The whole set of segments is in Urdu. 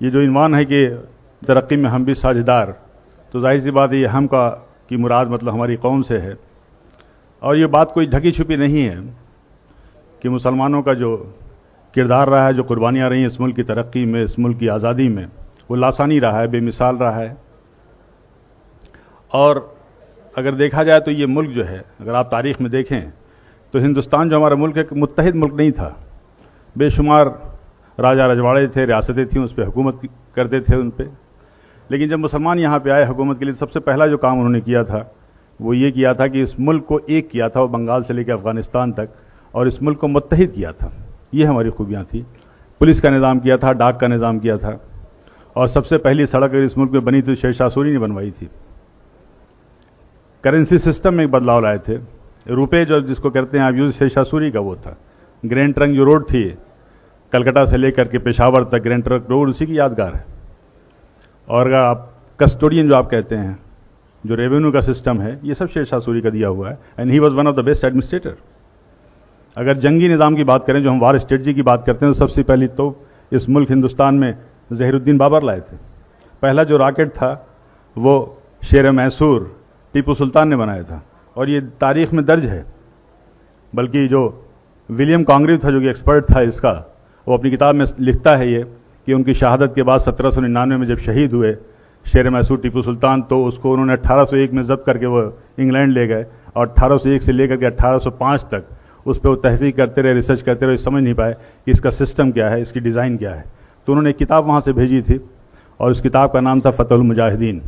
یہ جو عنوان ہے کہ ترقی میں ہم بھی ساجھیدار، تو ظاہر سی بات ہے یہ ہم کا کی مراد مطلب ہماری قوم سے ہے، اور یہ بات کوئی ڈھکی چھپی نہیں ہے کہ مسلمانوں کا جو کردار رہا ہے، جو قربانیاں رہی ہیں اس ملک کی ترقی میں، اس ملک کی آزادی میں، وہ لاسانی رہا ہے، بے مثال رہا ہے۔ اور اگر دیکھا جائے تو یہ ملک جو ہے، اگر آپ تاریخ میں دیکھیں تو ہندوستان جو ہمارا ملک ہے متحد ملک نہیں تھا، بے شمار راجہ رجواڑے تھے، ریاستیں تھیں، اس پہ حکومت کرتے تھے ان پہ، لیکن جب مسلمان یہاں پہ آئے حکومت کے لیے، سب سے پہلا جو کام انہوں نے کیا تھا وہ یہ کیا تھا کہ اس ملک کو ایک کیا تھا، وہ بنگال سے لے کے افغانستان تک، اور اس ملک کو متحد کیا تھا۔ یہ ہماری خوبیاں تھیں۔ پولیس کا نظام کیا تھا، ڈاک کا نظام کیا تھا، اور سب سے پہلی سڑک اگر اس ملک میں بنی تو شیر شاہ سوری نے بنوائی تھی۔ کرنسی سسٹم میں ایک بدلاؤ لائے تھے، روپے جو جس کو کہتے ہیں آپ یوز، شیر شاہ سوری کا وہ تھا۔ گرینڈ ٹرنک جو روڈ تھی کلکتہ سے لے کر کے پشاور تک، گرینڈ ٹرنک روڈ اسی کی یادگار ہے۔ اور اگر آپ کسٹوڈین جو آپ کہتے ہیں، جو ریونیو کا سسٹم ہے، یہ سب شیر شاہ سوری کا دیا ہوا ہے، and he was one of the best administrator. اگر جنگی نظام کی بات کریں، جو ہم وار اسٹریٹجی کی بات کرتے ہیں، تو سب سے پہلی تو اس ملک ہندوستان میں ظہیر الدین بابر لائے تھے۔ پہلا جو راکٹ تھا وہ شیر میسور ٹیپو سلطان نے بنایا تھا، اور یہ تاریخ میں درج ہے۔ بلکہ جو ولیم کانگریو تھا جو کہ ایکسپرٹ تھا اس کا، وہ اپنی کتاب میں لکھتا ہے یہ کہ ان کی شہادت کے بعد 1799 میں جب شہید ہوئے شیر میسور ٹیپو سلطان، تو اس کو انہوں نے 1801 میں ضبط کر کے وہ انگلینڈ لے گئے، اور 1801 سے لے کر کے 1805 تک اس پہ وہ تحقیق کرتے رہے، ریسرچ کرتے رہے، سمجھ نہیں پائے کہ اس کا سسٹم کیا ہے، اس کی ڈیزائن کیا ہے۔ تو انہوں نے ایک کتاب وہاں سے بھیجی تھی، اور اس کتاب کا نام تھا فتح المجاہدین،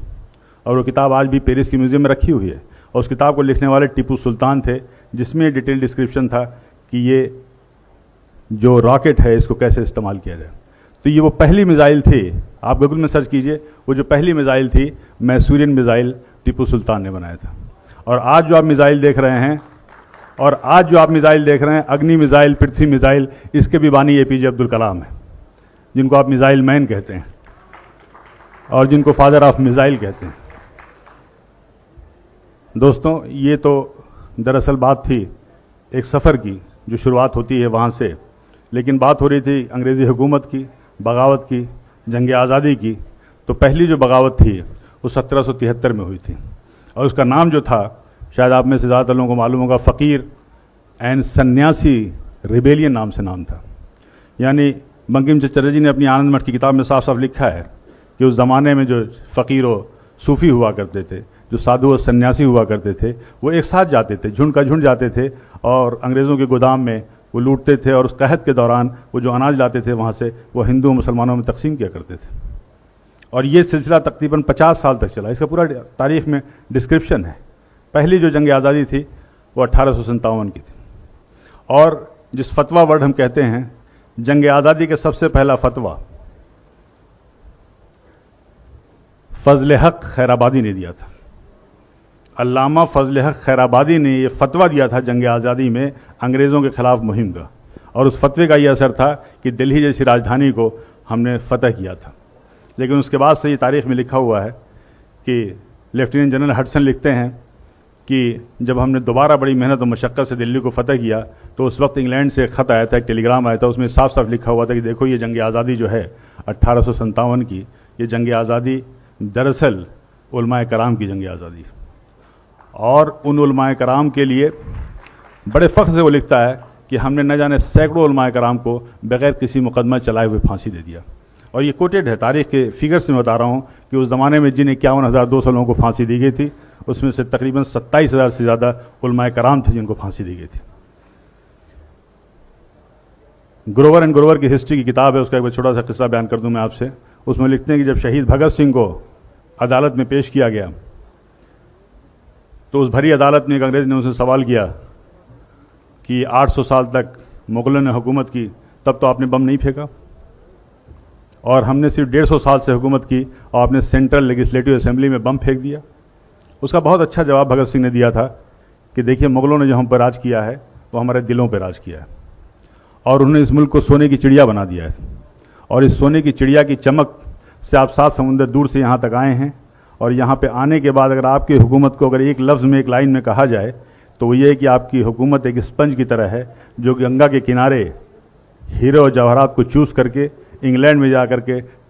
اور وہ کتاب آج بھی پیرس کی میوزیم میں رکھی ہوئی ہے۔ اور اس کتاب کو لکھنے والے ٹیپو سلطان تھے، جس میں ڈیٹیل ڈسکرپشن تھا کہ یہ جو راکٹ ہے اس کو کیسے استعمال کیا جائے۔ تو یہ وہ پہلی میزائل تھی، آپ گوگل میں سرچ کیجئے، وہ جو پہلی میزائل تھی میسورین میزائل ٹیپو سلطان نے بنایا تھا۔ اور آج جو آپ میزائل دیکھ رہے ہیں، اگنی میزائل، پرتھوی میزائل، اس کے بھی بانی اے پی جے عبد الکلام ہیں، جن کو آپ میزائل مین کہتے ہیں، اور جن کو فادر آف میزائل کہتے ہیں۔ دوستوں، یہ تو دراصل بات تھی ایک سفر کی جو شروعات ہوتی ہے وہاں سے، لیکن بات ہو رہی تھی انگریزی حکومت کی، بغاوت کی، جنگ آزادی کی۔ تو پہلی جو بغاوت تھی وہ 1773 میں ہوئی تھی، اور اس کا نام جو تھا، شاید آپ میں سے زیادہ تر لوگوں کو معلوم ہوگا، فقیر اینڈ سنیاسی ریبیلین نام سے نام تھا۔ یعنی بنکم چندر چٹرجی نے اپنی آنند مٹھ کی کتاب میں صاف صاف لکھا ہے کہ اس زمانے میں جو فقیر و صوفی ہوا کرتے تھے، جو سادھو اور سنیاسی ہوا کرتے تھے، وہ ایک ساتھ جاتے تھے، جھنڈ کا جھنڈ جاتے تھے، اور انگریزوں کے گودام میں وہ لوٹتے تھے، اور اس قحط کے دوران وہ جو اناج لاتے تھے وہاں سے، وہ ہندو مسلمانوں میں تقسیم کیا کرتے تھے۔ اور یہ سلسلہ تقریباً 50 سال تک چلا، اس کا پورا تاریخ میں ڈسکرپشن ہے۔ پہلی جو جنگ آزادی تھی وہ 1857 کی تھی، اور جس فتویٰ ورڈ ہم کہتے ہیں، جنگ آزادی کے سب سے پہلا فتویٰ فضل حق خیر آبادی نے دیا تھا۔ علامہ فضل حق خیر آبادی نے یہ فتویٰ دیا تھا جنگ آزادی میں انگریزوں کے خلاف مہم کا، اور اس فتوے کا یہ اثر تھا کہ دلہی جیسی راجدھانی کو ہم نے فتح کیا تھا۔ لیکن اس کے بعد سے یہ تاریخ میں لکھا ہوا ہے کہ لیفٹیننٹ جنرل ہڈسن لکھتے ہیں کہ جب ہم نے دوبارہ بڑی محنت و مشقت سے دلی کو فتح کیا، تو اس وقت انگلینڈ سے ایک خط آیا تھا، ایک ٹیلی گرام آیا تھا، اس میں صاف صاف لکھا ہوا تھا کہ دیکھو یہ جنگ آزادی جو ہے 1857 کی، یہ جنگ آزادی دراصل علماء کرام کی جنگ آزادی ہے۔ اور ان علماء کرام کے لیے بڑے فخر سے وہ لکھتا ہے کہ ہم نے نہ جانے سینکڑوں علماء کرام کو بغیر کسی مقدمہ چلائے ہوئے پھانسی دے دیا۔ اور یہ کوٹیڈ ہے تاریخ کے فگر سے میں بتا رہا ہوں کہ اس زمانے میں جن 51,200 لوگوں کو پھانسی دی گئی تھی، اس میں سے تقریباً 27,000 سے زیادہ علماء کرام تھے جن کو پھانسی دی گئی تھی۔ گروور اینڈ گروور کی ہسٹری کی کتاب ہے، اس کا ایک چھوٹا سا قصہ بیان کر دوں میں آپ سے۔ اس میں لکھتے ہیں کہ جب شہید بھگت سنگھ کو عدالت میں پیش کیا گیا، تو اس بھری عدالت میں ایک انگریز نے ان سے سوال کیا کہ 800 سال تک مغلوں نے حکومت کی، تب تو آپ نے بم نہیں پھینکا، اور ہم نے صرف 150 سال سے حکومت کی اور آپ نے سینٹرل لیجسلیٹو اسمبلی میں بم پھینک دیا۔ اس کا بہت اچھا جواب بھگت سنگھ نے دیا تھا کہ دیکھیے، مغلوں نے جو ہم پر راج کیا ہے وہ ہمارے دلوں پہ راج کیا ہے، اور انہوں نے اس ملک کو سونے کی چڑیا بنا دیا ہے، اور اس سونے کی چڑیا کی چمک سے آپ 7 سمندر دور سے یہاں تک آئے ہیں، اور یہاں پہ آنے کے بعد اگر آپ کی حکومت کو اگر ایک لفظ میں، ایک لائن میں کہا جائے تو وہ یہ ہے کہ آپ کی حکومت ایک اسپنج کی طرح ہے جو گنگا کے کنارے ہیرے اور جواہرات کو چوس کر کے انگلینڈ میں جا کر کے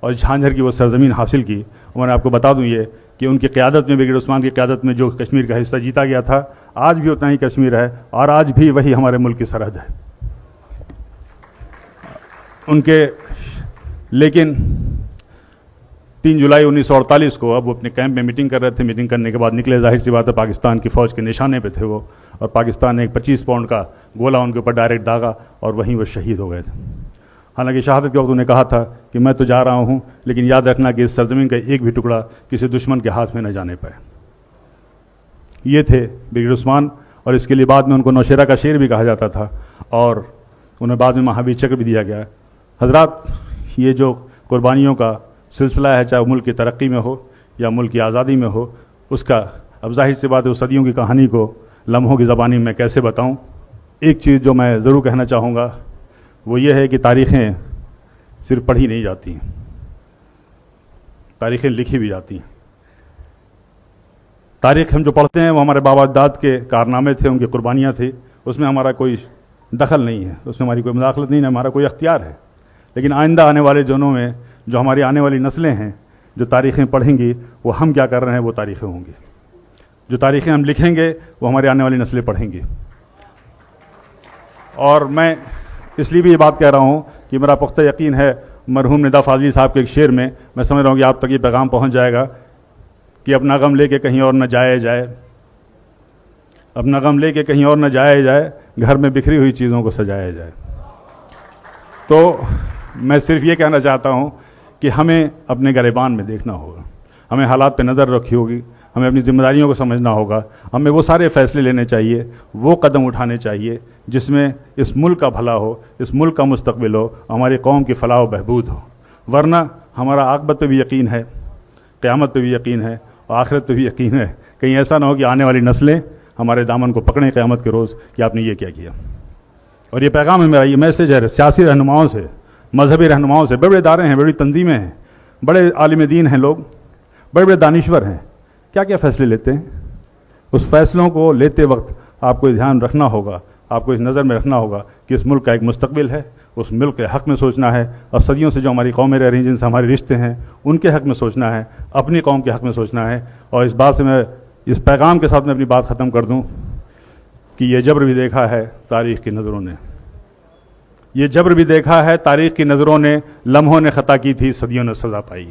اور جھانجھر کی وہ سرزمین حاصل کی. اور میں آپ کو بتا دوں یہ کہ ان کی قیادت میں، برگیڈیئر عثمان کی قیادت میں جو کشمیر کا حصہ جیتا گیا تھا، آج بھی اتنا ہی کشمیر ہے اور آج بھی وہی ہمارے ملک کی سرحد ہے. ان کے لیکن 3 جولائی 1948 کو اب وہ اپنے کیمپ میں میٹنگ کر رہے تھے. میٹنگ کرنے کے بعد نکلے، ظاہر سی بات ہے پاکستان کی فوج کے نشانے پہ تھے وہ، اور پاکستان نے ایک 25 پاؤنڈ کا گولہ ان کے اوپر ڈائریکٹ داغا اور وہیں وہ شہید ہو گئے تھے. حالانکہ شہادت کے وقت انہوں نے کہا تھا کہ میں تو جا رہا ہوں لیکن یاد رکھنا کہ اس سرزمین کا ایک بھی ٹکڑا کسی دشمن کے ہاتھ میں نہ جانے پائے. یہ تھے برگیڈیئر عثمان، اور اس کے لیے بعد میں ان کو نوشیرہ کا شیر بھی کہا جاتا تھا اور انہیں بعد میں مہاویر چکر بھی دیا گیا. حضرات، یہ جو قربانیوں کا سلسلہ ہے، چاہے ملک کی ترقی میں ہو یا ملک کی آزادی میں ہو، اس کا اب ظاہر سی بات ہے اس صدیوں کی کہانی کو لمحوں کی زبانی میں کیسے بتاؤں. ایک چیز جو میں ضرور کہنا چاہوں گا وہ یہ ہے کہ تاریخیں صرف پڑھی نہیں جاتی ہیں، تاریخیں لکھی بھی جاتی ہیں. تاریخ ہم جو پڑھتے ہیں وہ ہمارے بابا اجداد کے کارنامے تھے، ان کی قربانیاں تھیں، اس میں ہمارا کوئی دخل نہیں ہے، اس میں ہماری کوئی مداخلت نہیں ہے، ہمارا کوئی اختیار ہے. لیکن آئندہ آنے والے دنوں میں جو ہماری آنے والی نسلیں ہیں جو تاریخیں پڑھیں گی، وہ ہم کیا کر رہے ہیں وہ تاریخیں ہوں گی. جو تاریخیں ہم لکھیں گے وہ ہماری آنے والی نسلیں پڑھیں گی. اور میں اس لیے بھی یہ بات کہہ رہا ہوں کہ میرا پختہ یقین ہے مرحوم ندا فاضلی صاحب کے ایک شعر میں میں سمجھ رہا ہوں کہ آپ تک یہ پیغام پہنچ جائے گا کہ اپنا غم لے کے کہیں اور نہ جائے جائے، اپنا غم لے کے کہیں اور نہ جائے جائے، گھر میں بکھری ہوئی چیزوں کو سجایا جائے. تو میں صرف یہ کہنا چاہتا ہوں کہ ہمیں اپنے گریبان میں دیکھنا ہوگا، ہمیں حالات پہ نظر رکھی ہوگی، ہمیں اپنی ذمہ داریوں کو سمجھنا ہوگا، ہمیں وہ سارے فیصلے لینے چاہیے، وہ قدم اٹھانے چاہیے جس میں اس ملک کا بھلا ہو، اس ملک کا مستقبل ہو، ہماری قوم کی فلاح و بہبود ہو. ورنہ ہمارا عاقبت پہ بھی یقین ہے، قیامت پہ بھی یقین ہے اور آخرت پہ بھی یقین ہے. کہیں ایسا نہ ہو کہ آنے والی نسلیں ہمارے دامن کو پکڑیں قیامت کے روز کہ آپ نے یہ کیا کیا. اور یہ پیغام ہے میرا، یہ میسیج ہے سیاسی رہنماؤں سے، مذہبی رہنماؤں سے. بڑے بڑے ادارے ہیں، بڑی تنظیمیں ہیں، بڑے عالم دین ہیں لوگ، بڑے بڑے دانشور ہیں، کیا کیا فیصلے لیتے ہیں. اس فیصلوں کو لیتے وقت آپ کو دھیان رکھنا ہوگا، آپ کو اس نظر میں رکھنا ہوگا کہ اس ملک کا ایک مستقبل ہے، اس ملک کے حق میں سوچنا ہے، اور صدیوں سے جو ہماری قومیں رہ رہی ہیں جن سے ہمارے رشتے ہیں ان کے حق میں سوچنا ہے، اپنی قوم کے حق میں سوچنا ہے. اور اس بات سے میں اس پیغام کے ساتھ میں اپنی بات ختم کر دوں کہ یہ جبر بھی دیکھا ہے تاریخ کی نظروں نے، یہ جبر بھی دیکھا ہے تاریخ کی نظروں نے، لمحوں نے خطا کی تھی، صدیوں نے سزا پائی.